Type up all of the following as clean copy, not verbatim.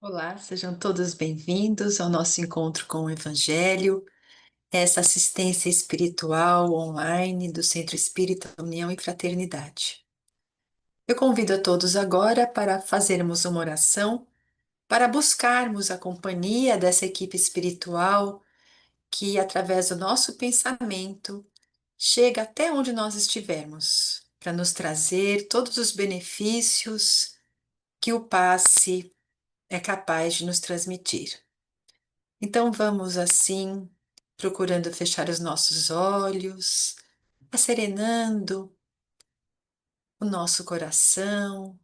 Olá, sejam todos bem-vindos ao nosso encontro com o Evangelho, essa assistência espiritual online do Centro Espírita União e Fraternidade. Eu convido a todos agora para fazermos uma oração, para buscarmos a companhia dessa equipe espiritual que, através do nosso pensamento, chega até onde nós estivermos, para nos trazer todos os benefícios que o passe é capaz de nos transmitir. Então vamos assim, procurando fechar os nossos olhos, asserenando o nosso coração,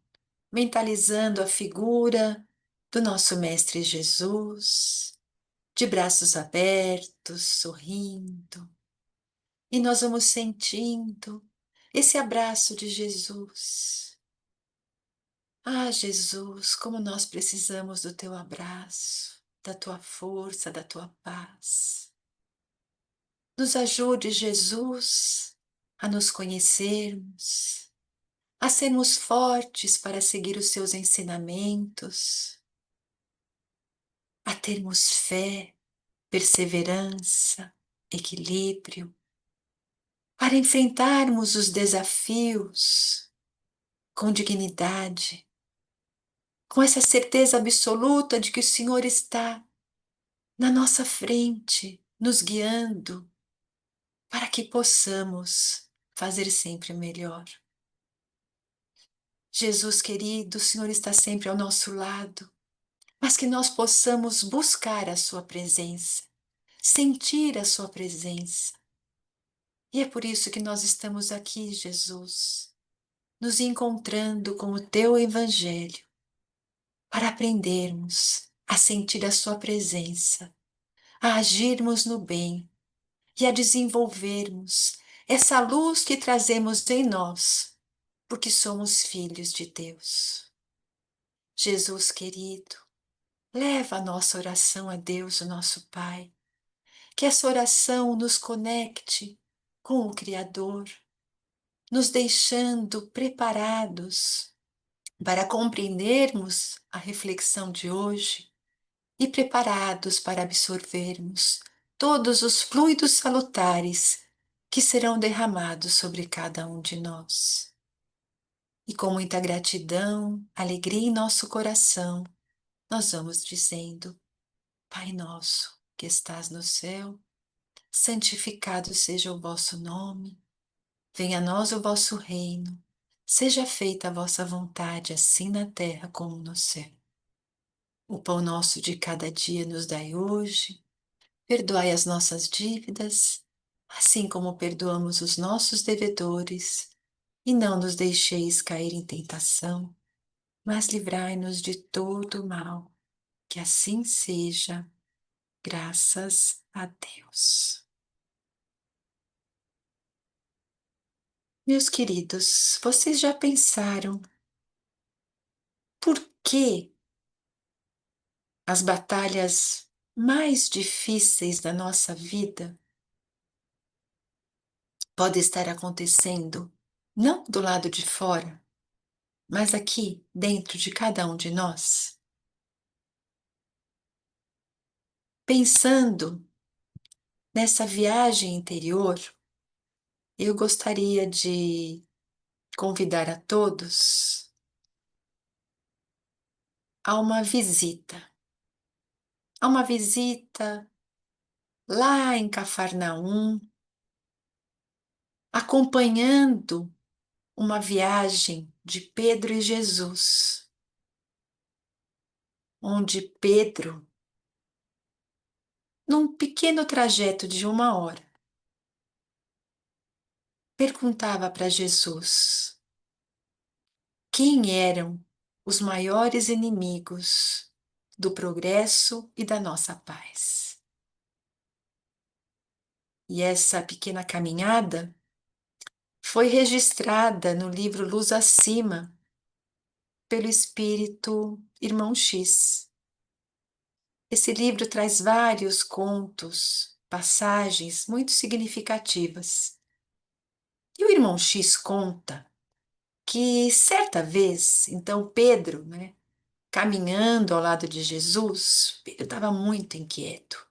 mentalizando a figura do nosso Mestre Jesus, de braços abertos, sorrindo. E nós vamos sentindo esse abraço de Jesus. Ah, Jesus, como nós precisamos do teu abraço, da tua força, da tua paz. Nos ajude, Jesus, a nos conhecermos, a sermos fortes para seguir os seus ensinamentos, a termos fé, perseverança, equilíbrio, para enfrentarmos os desafios com dignidade, com essa certeza absoluta de que o Senhor está na nossa frente, nos guiando, para que possamos fazer sempre melhor. Jesus querido, o Senhor está sempre ao nosso lado, mas que nós possamos buscar a Sua presença, sentir a Sua presença. E é por isso que nós estamos aqui, Jesus, nos encontrando com o Teu Evangelho, para aprendermos a sentir a Sua presença, a agirmos no bem e a desenvolvermos essa luz que trazemos em nós, porque somos filhos de Deus. Jesus querido, leva a nossa oração a Deus, o nosso Pai, que essa oração nos conecte com o Criador, nos deixando preparados para compreendermos a reflexão de hoje e preparados para absorvermos todos os fluidos salutares que serão derramados sobre cada um de nós. E com muita gratidão, alegria em nosso coração, nós vamos dizendo: Pai nosso, que estás no céu, santificado seja o vosso nome, venha a nós o vosso reino, seja feita a vossa vontade, assim na terra como no céu. O pão nosso de cada dia nos dai hoje, perdoai as nossas dívidas, assim como perdoamos os nossos devedores, e não nos deixeis cair em tentação, mas livrai-nos de todo o mal, que assim seja. Graças a Deus. Meus queridos, vocês já pensaram por que as batalhas mais difíceis da nossa vida podem estar acontecendo não do lado de fora, mas aqui dentro de cada um de nós? Pensando nessa viagem interior, eu gostaria de convidar a todos a uma visita lá em Cafarnaum, acompanhando uma viagem de Pedro e Jesus, onde Pedro, num pequeno trajeto de 1 hora, perguntava para Jesus quem eram os maiores inimigos do progresso e da nossa paz. E essa pequena caminhada foi registrada no livro Luz Acima, pelo espírito Irmão X. Esse livro traz vários contos, passagens muito significativas. E o Irmão X conta que certa vez, então Pedro, Caminhando ao lado de Jesus, Pedro estava muito inquieto,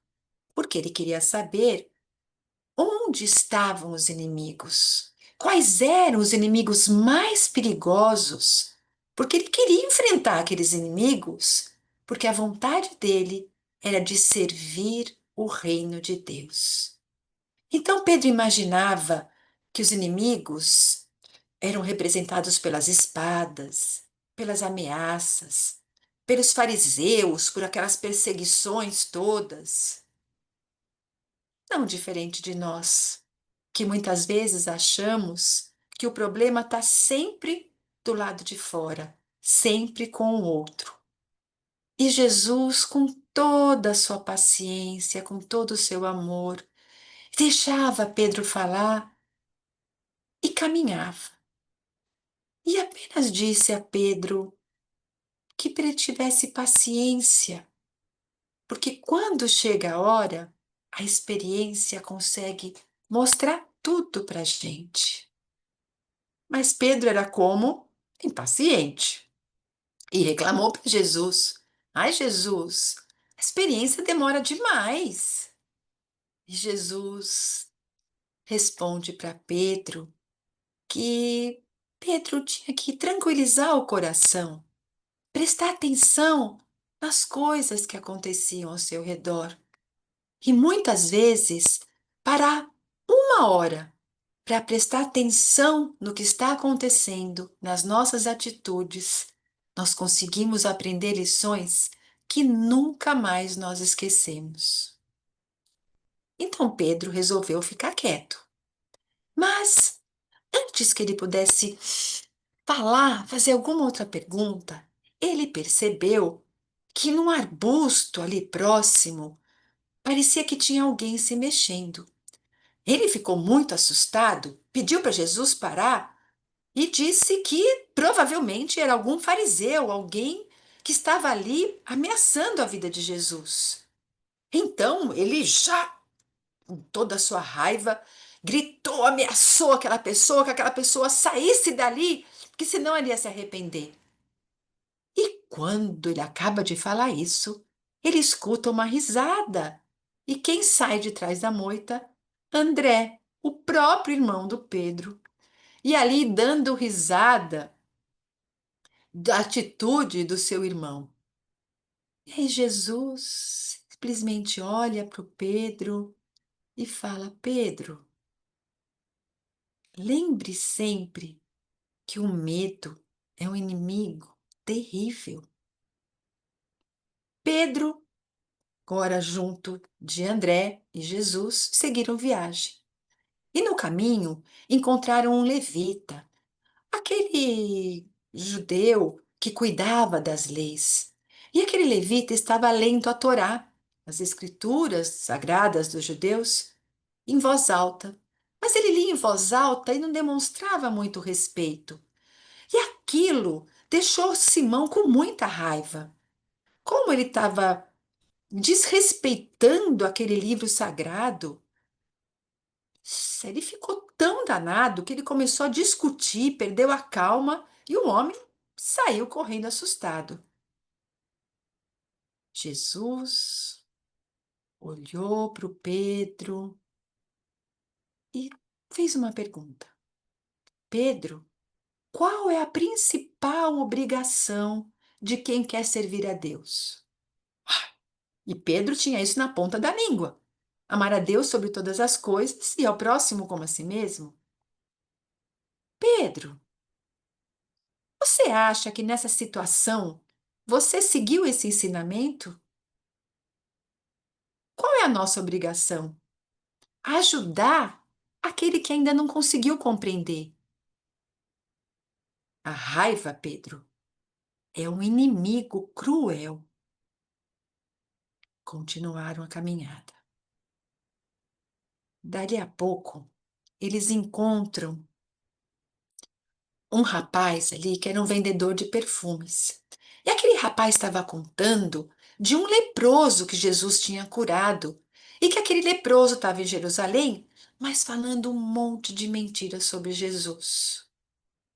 porque ele queria saber onde estavam os inimigos, quais eram os inimigos mais perigosos, porque ele queria enfrentar aqueles inimigos, porque a vontade dele era de servir o reino de Deus. Então Pedro imaginava que os inimigos eram representados pelas espadas, pelas ameaças, pelos fariseus, por aquelas perseguições todas. Não diferente de nós, que muitas vezes achamos que o problema está sempre do lado de fora, sempre com o outro. E Jesus, com toda a sua paciência, com todo o seu amor, deixava Pedro falar e caminhava. E apenas disse a Pedro que ele tivesse paciência, porque quando chega a hora, a experiência consegue mostrar tudo para a gente. Mas Pedro era como impaciente e reclamou para Jesus: Ai, Jesus, a experiência demora demais. E Jesus responde para Pedro que Pedro tinha que tranquilizar o coração, prestar atenção nas coisas que aconteciam ao seu redor e muitas vezes parar uma hora para prestar atenção no que está acontecendo, nas nossas atitudes, nós conseguimos aprender lições que nunca mais nós esquecemos. Então Pedro resolveu ficar quieto. Mas antes que ele pudesse falar, fazer alguma outra pergunta, ele percebeu que num arbusto ali próximo parecia que tinha alguém se mexendo. Ele ficou muito assustado, pediu para Jesus parar e disse que provavelmente era algum fariseu, alguém que estava ali ameaçando a vida de Jesus. Então ele já, com toda a sua raiva, gritou, ameaçou aquela pessoa, que aquela pessoa saísse dali, porque senão ele ia se arrepender. E quando ele acaba de falar isso, ele escuta uma risada. E quem sai de trás da moita? André, o próprio irmão do Pedro. E ali dando risada da atitude do seu irmão. E aí Jesus simplesmente olha para o Pedro e fala: Pedro, lembre sempre que o medo é um inimigo terrível. Pedro, agora junto de André e Jesus, seguiram viagem. E no caminho encontraram um levita, aquele judeu que cuidava das leis. E aquele levita estava lendo a Torá, as escrituras sagradas dos judeus, em voz alta. Mas ele lia em voz alta e não demonstrava muito respeito. E aquilo deixou Simão com muita raiva. Como ele estava desrespeitando aquele livro sagrado, ele ficou tão danado que ele começou a discutir, perdeu a calma e o homem saiu correndo assustado. Jesus olhou para o Pedro e fez uma pergunta: Pedro, qual é a principal obrigação de quem quer servir a Deus? E Pedro tinha isso na ponta da língua. Amar a Deus sobre todas as coisas e ao próximo como a si mesmo. Pedro, você acha que nessa situação você seguiu esse ensinamento? Qual é a nossa obrigação? Ajudar aquele que ainda não conseguiu compreender. A raiva, Pedro, é um inimigo cruel. Continuaram a caminhada. Dali a pouco, eles encontram um rapaz ali que era um vendedor de perfumes. E aquele rapaz estava contando de um leproso que Jesus tinha curado e que aquele leproso estava em Jerusalém, mas falando um monte de mentiras sobre Jesus.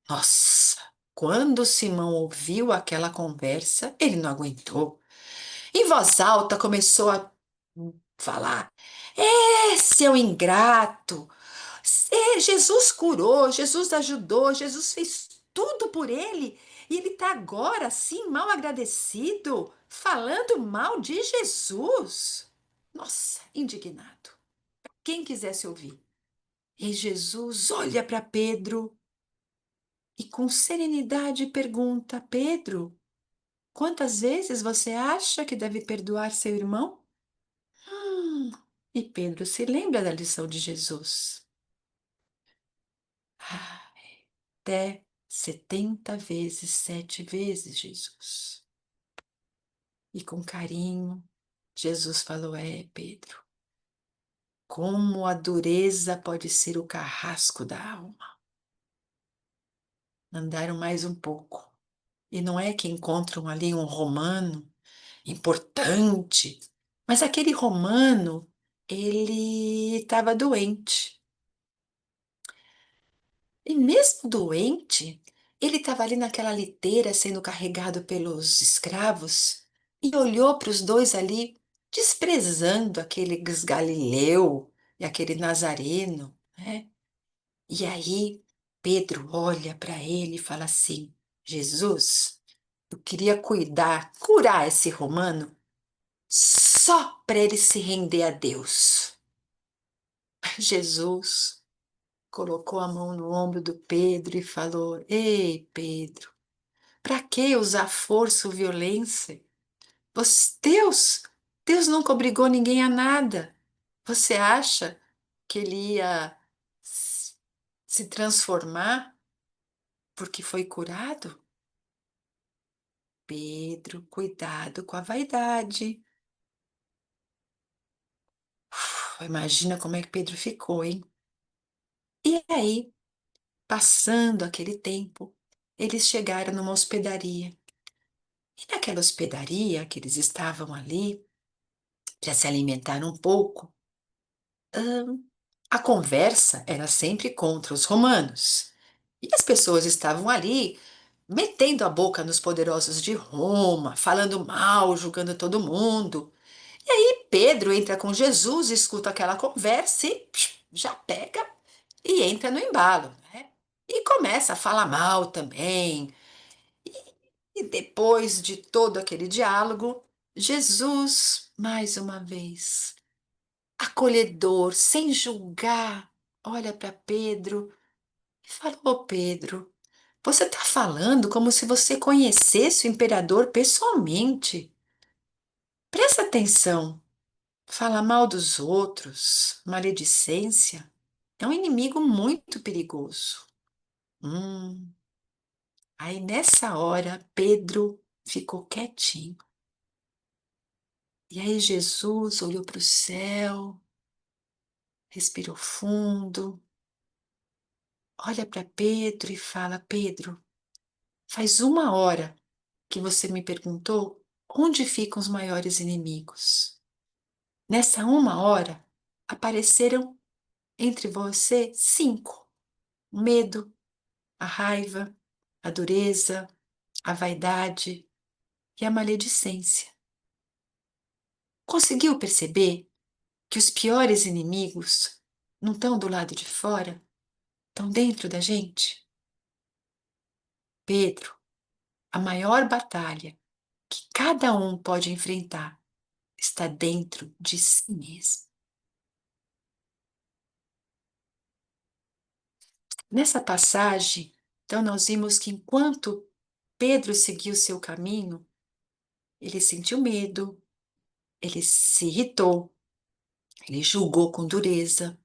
Nossa! Quando Simão ouviu aquela conversa, ele não aguentou. Em voz alta começou a falar: seu ingrato! Jesus curou, Jesus ajudou, Jesus fez tudo por ele e ele está agora assim mal agradecido, falando mal de Jesus. Nossa, indignado. Quem quisesse ouvir. E Jesus olha para Pedro e com serenidade pergunta: Pedro, quantas vezes você acha que deve perdoar seu irmão? Hum, e Pedro se lembra da lição de Jesus. Ah, até 70 vezes, 7 vezes, Jesus. E com carinho, Jesus falou: Pedro, como a dureza pode ser o carrasco da alma. Andaram mais um pouco. E não é que encontram ali um romano importante, mas aquele romano, ele estava doente. E mesmo doente, ele estava ali naquela liteira sendo carregado pelos escravos e olhou para os dois ali, desprezando aqueles Galileu e aquele Nazareno, né? E aí Pedro olha para ele e fala assim: Jesus, eu queria curar esse romano só para ele se render a Deus. Jesus colocou a mão no ombro do Pedro e falou: Ei, Pedro, para que usar força ou violência? Deus nunca obrigou ninguém a nada. Você acha que ele ia se transformar porque foi curado? Pedro, cuidado com a vaidade. Imagina como é que Pedro ficou, hein? E aí, passando aquele tempo, eles chegaram numa hospedaria. E naquela hospedaria que eles estavam ali, para se alimentar um pouco, a conversa era sempre contra os romanos. E as pessoas estavam ali metendo a boca nos poderosos de Roma, falando mal, julgando todo mundo. E aí Pedro entra com Jesus, escuta aquela conversa e já pega e entra no embalo, né? E começa a falar mal também. E depois de todo aquele diálogo, Jesus, mais uma vez, acolhedor, sem julgar, olha para Pedro e fala: Ô Pedro, você está falando como se você conhecesse o imperador pessoalmente. Presta atenção. Falar mal dos outros, maledicência, é um inimigo muito perigoso. Hum. Aí nessa hora, Pedro ficou quietinho. E aí Jesus olhou para o céu, respirou fundo, olha para Pedro e fala: Pedro, faz 1 hora que você me perguntou onde ficam os maiores inimigos. Nessa 1 hora, apareceram entre você 5: o medo, a raiva, a dureza, a vaidade e a maledicência. Conseguiu perceber que os piores inimigos não estão do lado de fora, estão dentro da gente? Pedro, a maior batalha que cada um pode enfrentar está dentro de si mesmo. Nessa passagem, então, nós vimos que enquanto Pedro seguiu seu caminho, ele sentiu medo, ele se irritou, ele julgou com dureza,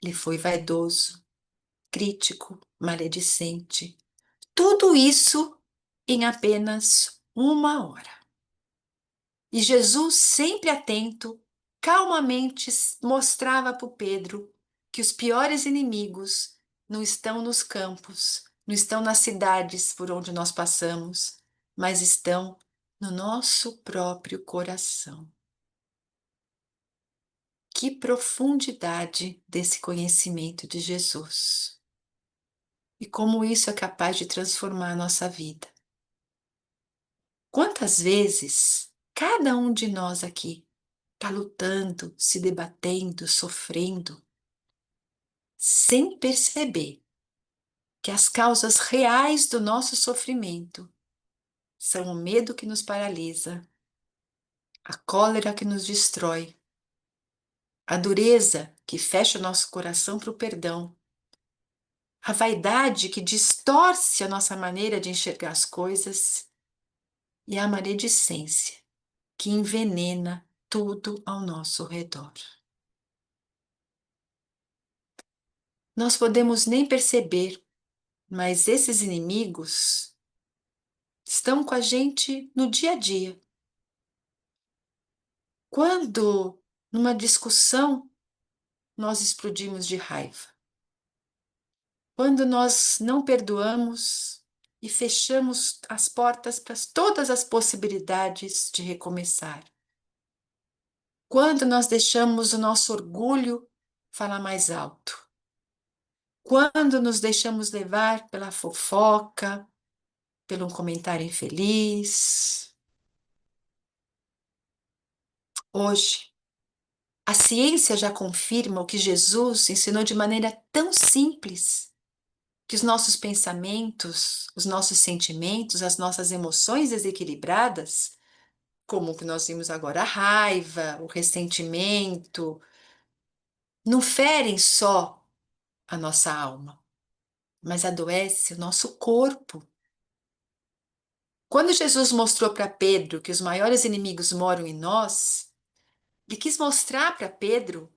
ele foi vaidoso, crítico, maledicente. Tudo isso em apenas 1 hora. E Jesus, sempre atento, calmamente mostrava para o Pedro que os piores inimigos não estão nos campos, não estão nas cidades por onde nós passamos, mas estão no nosso próprio coração. Que profundidade desse conhecimento de Jesus! e como isso é capaz de transformar a nossa vida. Quantas vezes cada um de nós aqui está lutando, se debatendo, sofrendo, sem perceber que as causas reais do nosso sofrimento são o medo que nos paralisa, a cólera que nos destrói, a dureza que fecha o nosso coração para o perdão, a vaidade que distorce a nossa maneira de enxergar as coisas e a maledicência que envenena tudo ao nosso redor. Nós podemos nem perceber, mas esses inimigos estão com a gente no dia a dia. Quando, numa discussão, nós explodimos de raiva, quando nós não perdoamos e fechamos as portas para todas as possibilidades de recomeçar, quando nós deixamos o nosso orgulho falar mais alto, quando nos deixamos levar pela fofoca, pelo comentário infeliz. Hoje, a ciência já confirma o que Jesus ensinou de maneira tão simples, que os nossos pensamentos, os nossos sentimentos, as nossas emoções desequilibradas, como o que nós vimos agora, a raiva, o ressentimento, não ferem só a nossa alma, mas adoece o nosso corpo. Quando Jesus mostrou para Pedro que os maiores inimigos moram em nós, ele quis mostrar para Pedro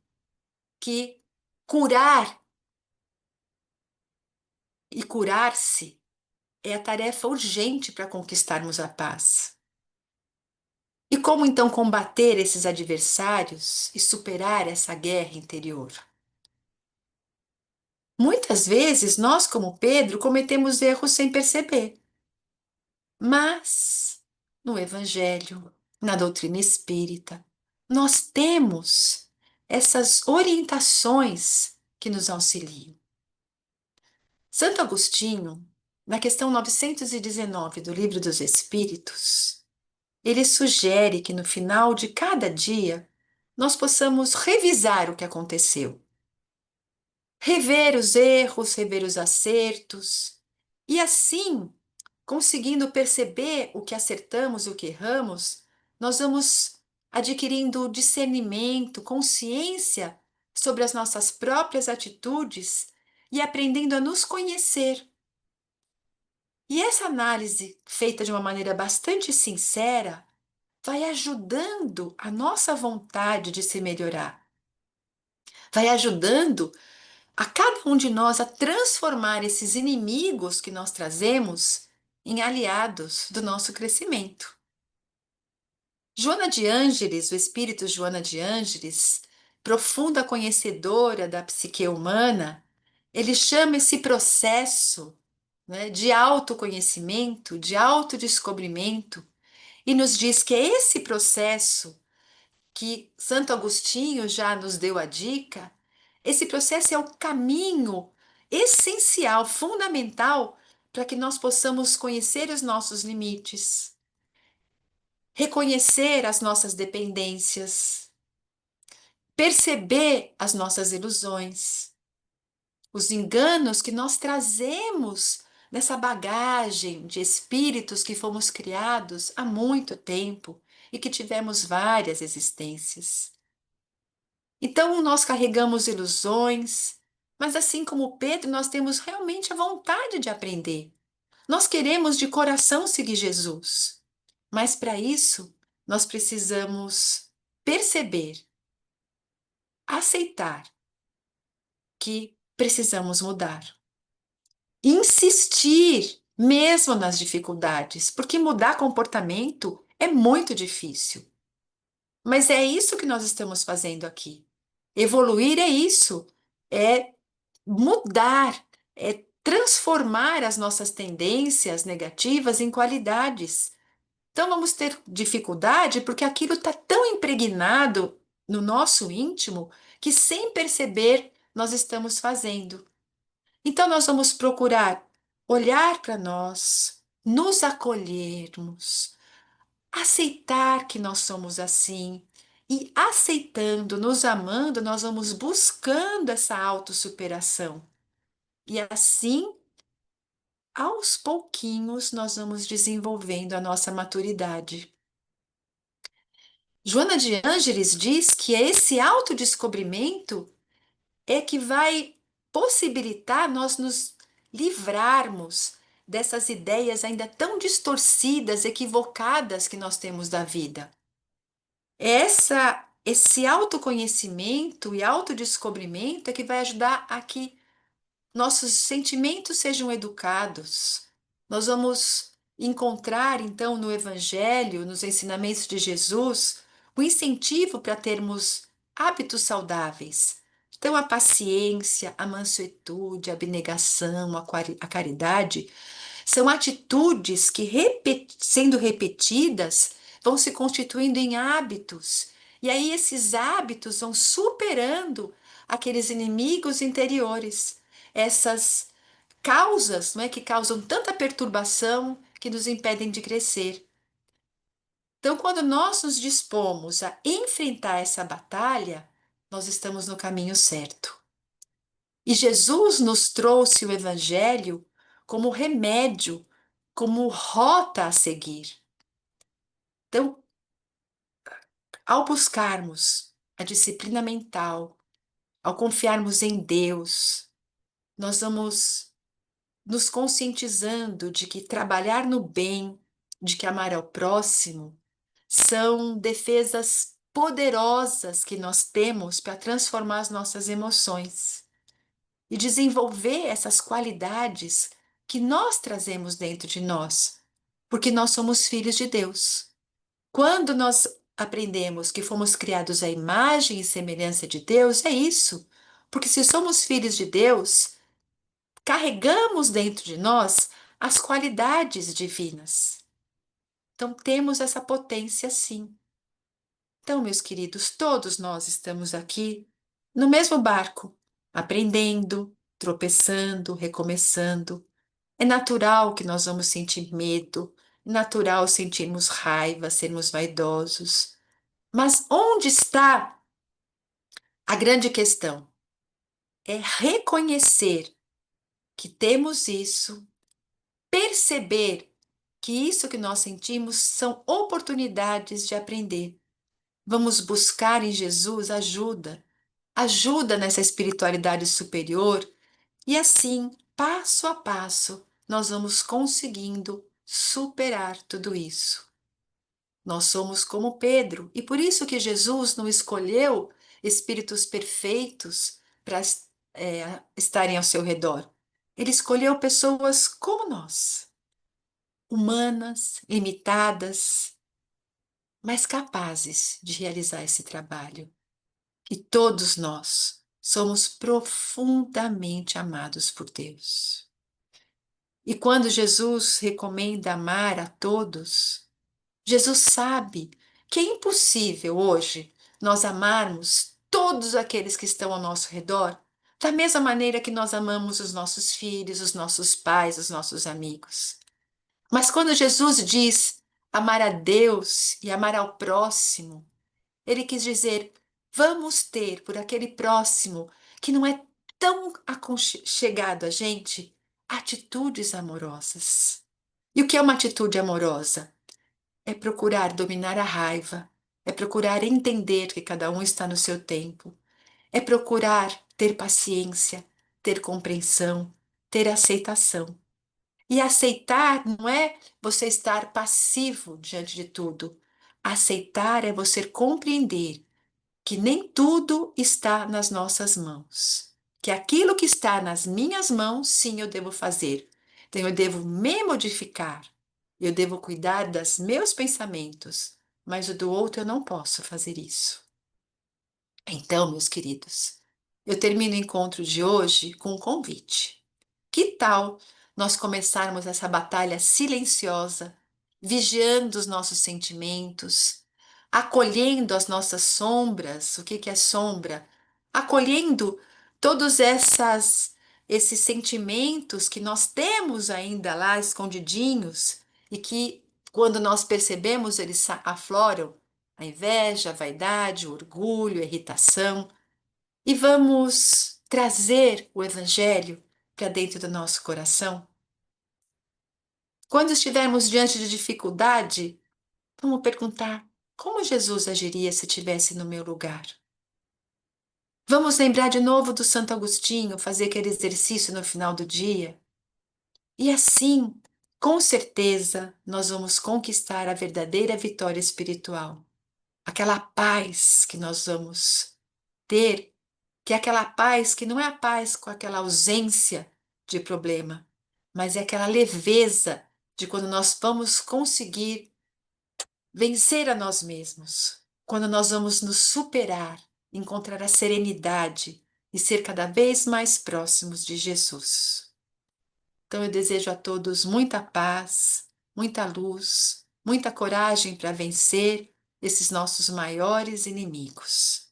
que curar e curar-se é a tarefa urgente para conquistarmos a paz. E como então combater esses adversários e superar essa guerra interior? Muitas vezes nós, como Pedro, cometemos erros sem perceber. Mas no Evangelho, na doutrina espírita, nós temos essas orientações que nos auxiliam. Santo Agostinho, na questão 919 do Livro dos Espíritos, ele sugere que no final de cada dia nós possamos revisar o que aconteceu, rever os erros, rever os acertos, e assim, conseguindo perceber o que acertamos e o que erramos, nós vamos adquirindo discernimento, consciência sobre as nossas próprias atitudes e aprendendo a nos conhecer. E essa análise, feita de uma maneira bastante sincera, vai ajudando a nossa vontade de se melhorar. Vai ajudando a cada um de nós a transformar esses inimigos que nós trazemos em aliados do nosso crescimento. Joana de Ângeles, o espírito Joana de Ângeles, profunda conhecedora da psique humana, ele chama esse processo, né, de autoconhecimento, de autodescobrimento, e nos diz que é esse processo que Santo Agostinho já nos deu a dica, esse processo é o caminho essencial, fundamental, para que nós possamos conhecer os nossos limites, reconhecer as nossas dependências, perceber as nossas ilusões, os enganos que nós trazemos nessa bagagem de espíritos que fomos criados há muito tempo e que tivemos várias existências. Então, nós carregamos ilusões, mas assim como Pedro, nós temos realmente a vontade de aprender. Nós queremos de coração seguir Jesus, mas para isso, nós precisamos perceber, aceitar que precisamos mudar. Insistir mesmo nas dificuldades, porque mudar comportamento é muito difícil. Mas é isso que nós estamos fazendo aqui. Evoluir é isso, é mudar, é transformar as nossas tendências negativas em qualidades. Então vamos ter dificuldade porque aquilo está tão impregnado no nosso íntimo que sem perceber nós estamos fazendo. Então, nós vamos procurar olhar para nós, nos acolhermos, aceitar que nós somos assim. E aceitando, nos amando, nós vamos buscando essa autossuperação. E assim, aos pouquinhos, nós vamos desenvolvendo a nossa maturidade. Joana de Ângeles diz que esse autodescobrimento é que vai possibilitar nós nos livrarmos dessas ideias ainda tão distorcidas, equivocadas que nós temos da vida. Esse autoconhecimento e autodescobrimento é que vai ajudar a que nossos sentimentos sejam educados. Nós vamos encontrar, então, no Evangelho, nos ensinamentos de Jesus, o incentivo para termos hábitos saudáveis. Então, a paciência, a mansuetude, a abnegação, a caridade são atitudes que, sendo repetidas, vão se constituindo em hábitos. E aí, esses hábitos vão superando aqueles inimigos interiores, essas causas, não é, que causam tanta perturbação que nos impedem de crescer. Então, quando nós nos dispomos a enfrentar essa batalha, nós estamos no caminho certo. E Jesus nos trouxe o Evangelho como remédio, como rota a seguir. Então, ao buscarmos a disciplina mental, ao confiarmos em Deus, nós vamos nos conscientizando de que trabalhar no bem, de que amar ao próximo, são defesas poderosas que nós temos para transformar as nossas emoções e desenvolver essas qualidades que nós trazemos dentro de nós, porque nós somos filhos de Deus. Quando nós aprendemos que fomos criados à imagem e semelhança de Deus, é isso. Porque se somos filhos de Deus, carregamos dentro de nós as qualidades divinas. Então temos essa potência sim. Então, meus queridos, todos nós estamos aqui no mesmo barco, aprendendo, tropeçando, recomeçando. É natural que nós vamos sentir medo, é natural sentirmos raiva, sermos vaidosos. Mas onde está a grande questão? É reconhecer que temos isso, perceber que isso que nós sentimos são oportunidades de aprender. Vamos buscar em Jesus ajuda, ajuda nessa espiritualidade superior, e assim, passo a passo, nós vamos conseguindo superar tudo isso. Nós somos como Pedro, e por isso que Jesus não escolheu espíritos perfeitos para estarem ao seu redor. Ele escolheu pessoas como nós, humanas, limitadas, mas capazes de realizar esse trabalho. E todos nós somos profundamente amados por Deus. E quando Jesus recomenda amar a todos, Jesus sabe que é impossível hoje nós amarmos todos aqueles que estão ao nosso redor da mesma maneira que nós amamos os nossos filhos, os nossos pais, os nossos amigos. Mas quando Jesus diz amar a Deus e amar ao próximo, ele quis dizer: vamos ter por aquele próximo que não é tão chegado a gente, atitudes amorosas. E o que é uma atitude amorosa? É procurar dominar a raiva, é procurar entender que cada um está no seu tempo, é procurar ter paciência, ter compreensão, ter aceitação. E aceitar não é você estar passivo diante de tudo. Aceitar é você compreender que nem tudo está nas nossas mãos. Que aquilo que está nas minhas mãos, sim, eu devo fazer. Então, eu devo me modificar. Eu devo cuidar dos meus pensamentos, mas o do outro eu não posso fazer isso. Então, meus queridos, eu termino o encontro de hoje com um convite. Que tal nós começarmos essa batalha silenciosa, vigiando os nossos sentimentos, acolhendo as nossas sombras? O que que é sombra? Acolhendo todas essas esses sentimentos que nós temos ainda lá escondidinhos e que, quando nós percebemos, eles afloram a inveja, a vaidade, o orgulho, a irritação, e vamos trazer o Evangelho para dentro do nosso coração. Quando estivermos diante de dificuldade, vamos perguntar: como Jesus agiria se estivesse no meu lugar? Vamos lembrar de novo do Santo Agostinho, fazer aquele exercício no final do dia. E assim, com certeza, nós vamos conquistar a verdadeira vitória espiritual. Aquela paz que nós vamos ter, que é aquela paz que não é a paz com aquela ausência de problema, mas é aquela leveza de quando nós vamos conseguir vencer a nós mesmos, quando nós vamos nos superar, encontrar a serenidade e ser cada vez mais próximos de Jesus. Então eu desejo a todos muita paz, muita luz, muita coragem para vencer esses nossos maiores inimigos.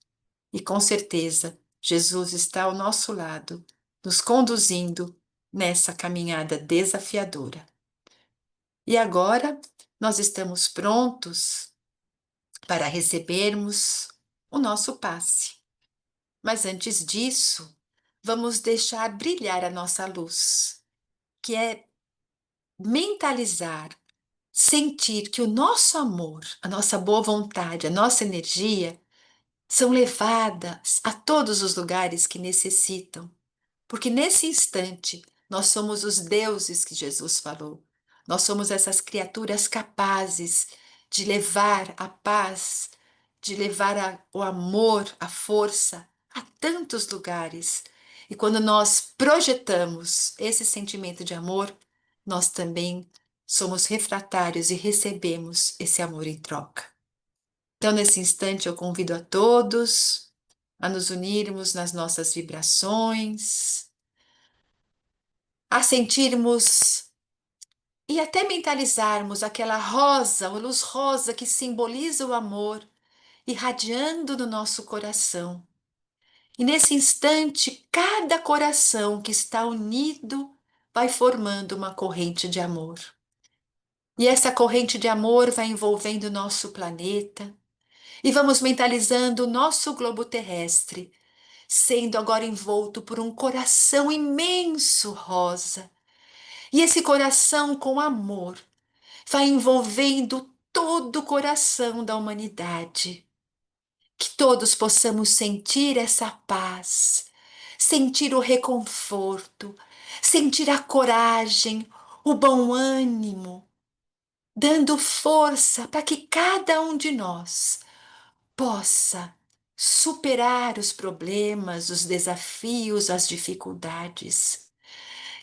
E com certeza, Jesus está ao nosso lado, nos conduzindo nessa caminhada desafiadora. E agora nós estamos prontos para recebermos o nosso passe. Mas antes disso, vamos deixar brilhar a nossa luz, que é mentalizar, sentir que o nosso amor, a nossa boa vontade, a nossa energia são levadas a todos os lugares que necessitam. Porque nesse instante nós somos os deuses que Jesus falou. Nós somos essas criaturas capazes de levar a paz, de levar o amor, a força a tantos lugares. E quando nós projetamos esse sentimento de amor, nós também somos refratários e recebemos esse amor em troca. Então, nesse instante, eu convido a todos a nos unirmos nas nossas vibrações, a sentirmos e até mentalizarmos aquela rosa, a luz rosa que simboliza o amor, irradiando no nosso coração. E nesse instante, cada coração que está unido vai formando uma corrente de amor. E essa corrente de amor vai envolvendo o nosso planeta, e vamos mentalizando o nosso globo terrestre, sendo agora envolto por um coração imenso rosa. E esse coração com amor vai envolvendo todo o coração da humanidade. Que todos possamos sentir essa paz, sentir o reconforto, sentir a coragem, o bom ânimo, dando força para que cada um de nós possa superar os problemas, os desafios, as dificuldades.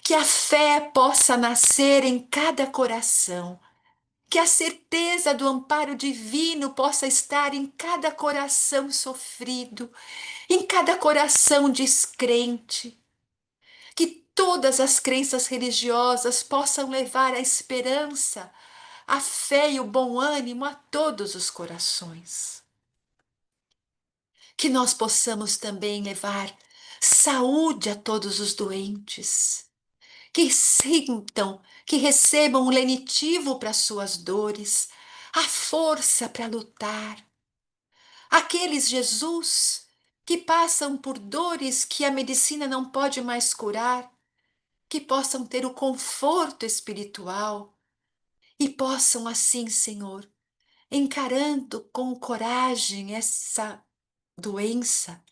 Que a fé possa nascer em cada coração, que a certeza do amparo divino possa estar em cada coração sofrido, em cada coração descrente, que todas as crenças religiosas possam levar a esperança, a fé e o bom ânimo a todos os corações. Que nós possamos também levar saúde a todos os doentes, que sintam, que recebam o lenitivo para suas dores, a força para lutar. Aqueles, Jesus, que passam por dores que a medicina não pode mais curar, que possam ter o conforto espiritual e possam assim, Senhor, encarando com coragem essa doença,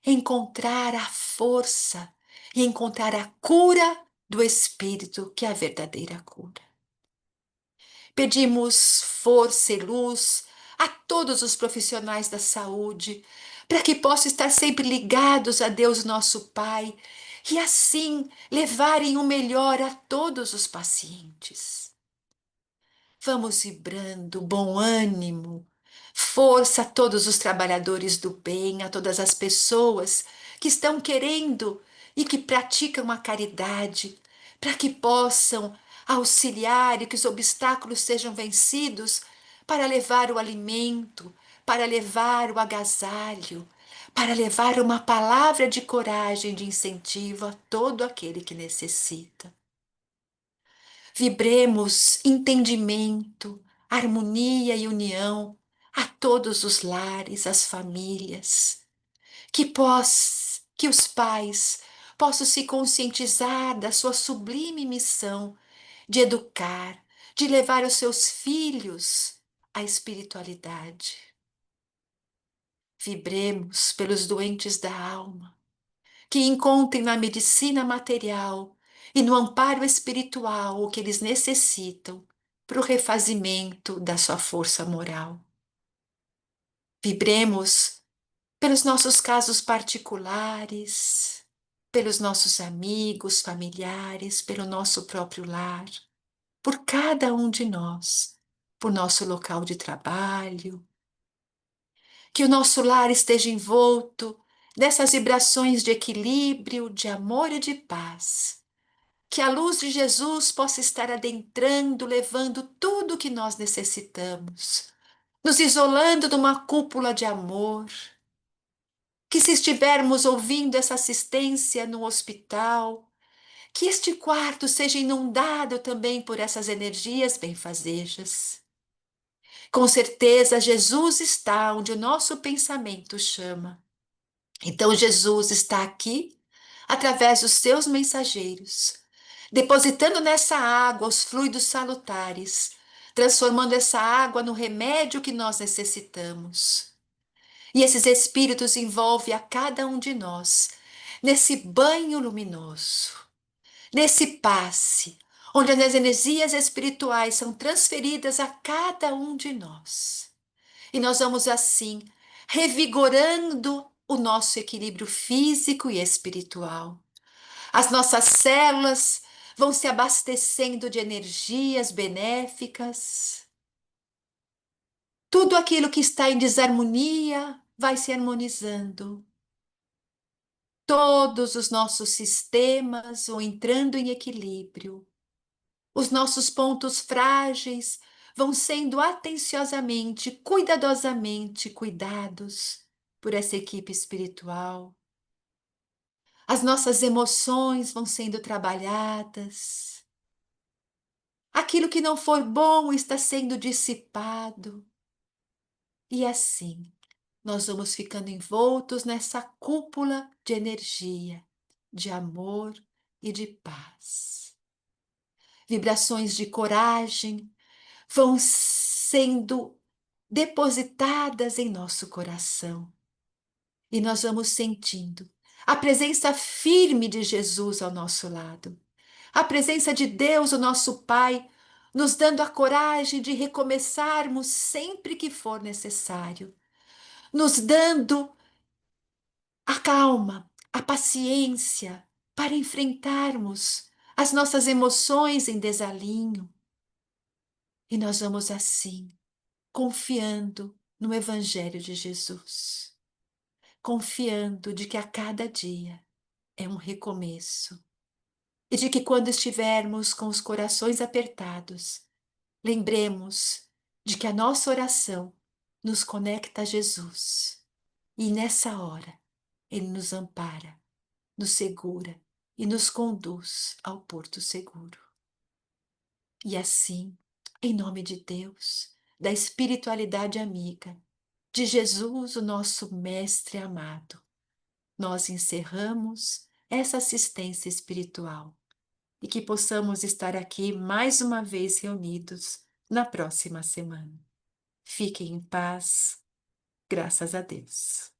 encontrar a força e encontrar a cura do Espírito, que é a verdadeira cura. Pedimos força e luz a todos os profissionais da saúde, para que possam estar sempre ligados a Deus, nosso Pai, e assim levarem o melhor a todos os pacientes. Vamos vibrando bom ânimo, força a todos os trabalhadores do bem, a todas as pessoas que estão querendo e que praticam a caridade, para que possam auxiliar e que os obstáculos sejam vencidos para levar o alimento, para levar o agasalho, para levar uma palavra de coragem, de incentivo a todo aquele que necessita. Vibremos entendimento, harmonia e união a todos os lares, as famílias. Que os pais possam se conscientizar da sua sublime missão de educar, de levar os seus filhos à espiritualidade. Vibremos pelos doentes da alma, que encontrem na medicina material e no amparo espiritual o que eles necessitam para o refazimento da sua força moral. Vibremos pelos nossos casos particulares, pelos nossos amigos, familiares, pelo nosso próprio lar, por cada um de nós, por nosso local de trabalho. Que o nosso lar esteja envolto nessas vibrações de equilíbrio, de amor e de paz. Que a luz de Jesus possa estar adentrando, levando tudo o que nós necessitamos, nos isolando numa cúpula de amor. Que se estivermos ouvindo essa assistência no hospital, que este quarto seja inundado também por essas energias benfazejas. Com certeza, Jesus está onde o nosso pensamento chama. Então, Jesus está aqui, através dos seus mensageiros, depositando nessa água os fluidos salutares, transformando essa água no remédio que nós necessitamos. E esses espíritos envolvem a cada um de nós nesse banho luminoso, nesse passe, onde as energias espirituais são transferidas a cada um de nós. E nós vamos assim revigorando o nosso equilíbrio físico e espiritual. As nossas células vão se abastecendo de energias benéficas. Tudo aquilo que está em desarmonia vai se harmonizando. Todos os nossos sistemas vão entrando em equilíbrio. Os nossos pontos frágeis vão sendo atenciosamente, cuidadosamente cuidados por essa equipe espiritual. As nossas emoções vão sendo trabalhadas. Aquilo que não for bom está sendo dissipado. E assim, nós vamos ficando envoltos nessa cúpula de energia, de amor e de paz. Vibrações de coragem vão sendo depositadas em nosso coração. E nós vamos sentindo a presença firme de Jesus ao nosso lado. A presença de Deus, o nosso Pai, nos dando a coragem de recomeçarmos sempre que for necessário. Nos dando a calma, a paciência para enfrentarmos as nossas emoções em desalinho. E nós vamos assim, confiando no Evangelho de Jesus, confiando de que a cada dia é um recomeço e de que quando estivermos com os corações apertados, lembremos de que a nossa oração nos conecta a Jesus e nessa hora Ele nos ampara, nos segura e nos conduz ao porto seguro. E assim, em nome de Deus, da espiritualidade amiga, de Jesus, o nosso Mestre amado, nós encerramos essa assistência espiritual e que possamos estar aqui mais uma vez reunidos na próxima semana. Fiquem em paz, graças a Deus.